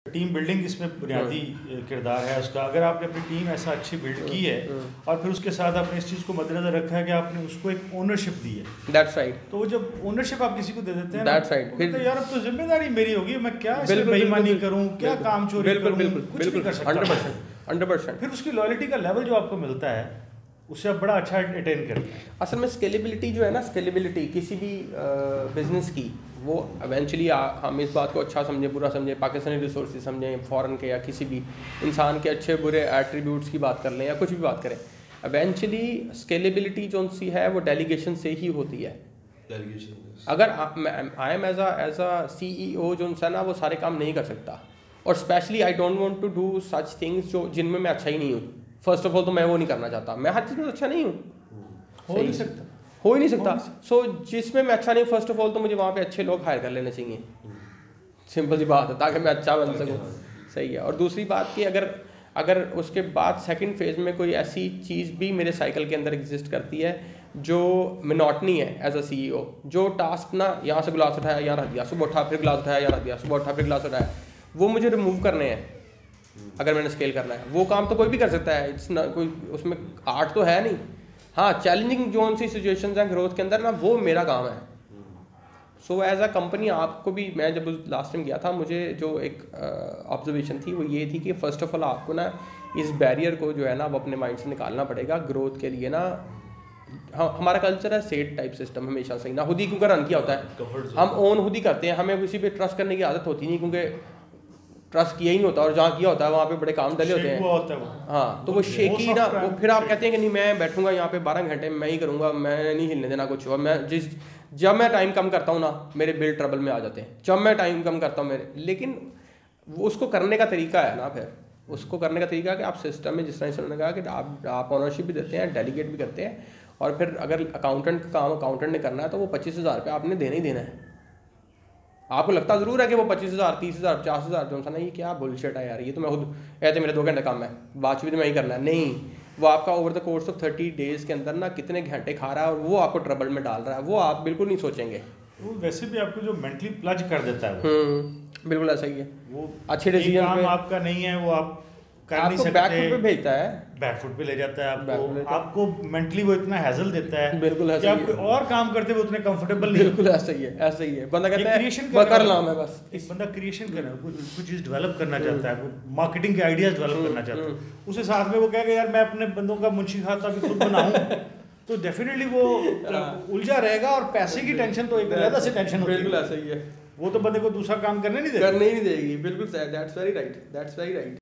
Team building इसमें बुनियादी किरदार है उसका। अगर आपने अपनी टीम ऐसा अच्छी बिल्ड की है और फिर उसके साथ आपने इस चीज़ को मद्देनजर रखा है कि आपने उसको एक ओनरशिप दी है, दैट्स राइट। तो वो जब ओनरशिप आप किसी को दे देते हैं ना, दैट्स राइट, फिर यार अब तो जिम्मेदारी मेरी होगी, मैं क्या इसमें बेईमानी करूं, क्या काम चोरी करूं, कुछ नहीं कर सकता। 100%। फिर उसकी लॉयल्टी का लेवल जो आपको मिलता है उससे आप बड़ा अच्छा अटेन करते हैं। असल में स्केलेबिलिटी जो है ना, स्केलेबिलिटी किसी भी बिजनेस की, वो इवेंचुअली हम इस बात को अच्छा समझें, बुरा समझें, पाकिस्तानी रिसोर्सेज समझें, फॉरेन के या किसी भी इंसान के अच्छे बुरे एट्रीब्यूट्स की बात कर लें या कुछ भी बात करें, इवेंचुअली स्केलेबिलिटी जो सी है वो डेलीगेशन से ही होती है। अगर I am as a CEO जो है ना, वो सारे काम नहीं कर सकता, और specially I don't want to do such things जो जिनमें मैं अच्छा ही नहीं हूँ। फर्स्ट ऑफ ऑल तो मैं वो नहीं करना चाहता, मैं हर चीज़ में अच्छा नहीं हूँ, हो ही नहीं सकता। सो जिसमें मैं अच्छा नहीं, फर्स्ट ऑफ ऑल तो मुझे वहाँ पे अच्छे लोग हायर कर लेने चाहिए, सिंपल सी बात है, ताकि मैं अच्छा बन सकूँ। सही है। और दूसरी बात कि अगर उसके बाद सेकंड फेज में कोई ऐसी चीज़ भी मेरे साइकिल के अंदर एग्जिस्ट करती है जो मोनोटनी है एज अ CEO, जो टास्क ना यहाँ से गिलास उठाया यहाँ रख दिया, सुबह उठा फिर गिलास उठाया यहाँ रख दिया, सुबह उठा फिर गिलास उठाया, वो मुझे रिमूव करने हैं। अगर मैंने स्केल करना है, वो काम तो कोई भी कर सकता है, इट्स ना कोई उसमें आर्ट तो है नहीं। हाँ, चैलेंजिंग जोन सी सिचुएशंस हैं ग्रोथ के अंदर ना, वो मेरा काम है। सो एज अ कंपनी आपको भी, मैं जब लास्ट टाइम गया था, मुझे जो एक ऑब्जर्वेशन थी वो ये थी कि फर्स्ट ऑफ ऑल आपको ना इस बैरियर को जो है ना, वो अपने माइंड से निकालना पड़ेगा ग्रोथ के लिए ना। हमारा कल्चर है सेट टाइप सिस्टम हमेशा से ही ना, खुद ही क्योंकि रन किया होता है, हम ओन खुद ही करते हैं, हमें किसी पे ट्रस्ट करने की आदत होती नहीं, क्योंकि ट्रस्ट किया ही नहीं होता, और जहाँ किया होता है वहाँ पे बड़े काम डले होते हैं। हाँ, तो वो शेकी ना, वो फिर आप कहते हैं कि नहीं मैं बैठूंगा यहाँ पे 12 घंटे मैं ही करूँगा, मैं नहीं हिलने देना कुछ। और मैं जब मैं टाइम कम करता हूँ ना, मेरे बिल ट्रबल में आ जाते हैं, जब मैं टाइम कम करता हूँ मेरे। लेकिन वो उसको करने का तरीका है ना, फिर उसको करने का तरीका कि आप सिस्टम में, जिस तरह से उन्होंने कहा कि आप ऑनरशिप भी देते हैं, डेलीगेट भी करते हैं, और फिर अगर अकाउंटेंट का काम अकाउंटेंट ने करना है तो वो 25,000 रुपये आपने देना ही देना है। आपको लगता ज़रूर है कि वो 25,000, 30,000, 50,000 जो सा ना, ये क्या बुलशिट है यार, ये तो मैं खुद ऐसे मेरे 2 घंटे काम है, बात भी तो मैं ही करना है। नहीं, वो आपका over the course of 30 days के अंदर ना कितने घंटे खा रहा है, और वो आपको ट्रबल में डाल रहा है, वो आप बिल्कुल नहीं सोचेंगे। वो वैसे भी आपको जो मेंटली प्लज कर देता है वो बिल्कुल ऐसा ही है। वो अच्छे डिसीजन काम आपका नहीं है, वो आप कर नहीं सकते, बैकफुट पे भेजता है, बैकफुट पे ले जाता है आपको मेंटली वो इतना हैजल देता है। बिल्कुल ऐसा ही है। आप और काम करते हुए उतने कंफर्टेबल नहीं। बिल्कुल ऐसा ही है, ऐसा ही है। बंदा कहता है कर ला, मैं बस एक बंदा क्रिएशन कर रहा है, कुछ चीज़ डेवलप करना चाहता है, मार्केटिंग के आइडियाज डेवलप करना चाहता है, उसे साथ में वो कहेगा यार मैं अपने बंदों का मुंशी खाता भी खुद बनाऊं, तो डेफिनेटली वो उलझा रहेगा, और पैसे की टेंशन तो एक अलग से टेंशन होती है। बिल्कुल ऐसा ही है, वो तो बंदे को दूसरा काम करने नहीं देगी। बिल्कुल, दैट्स वेरी राइट।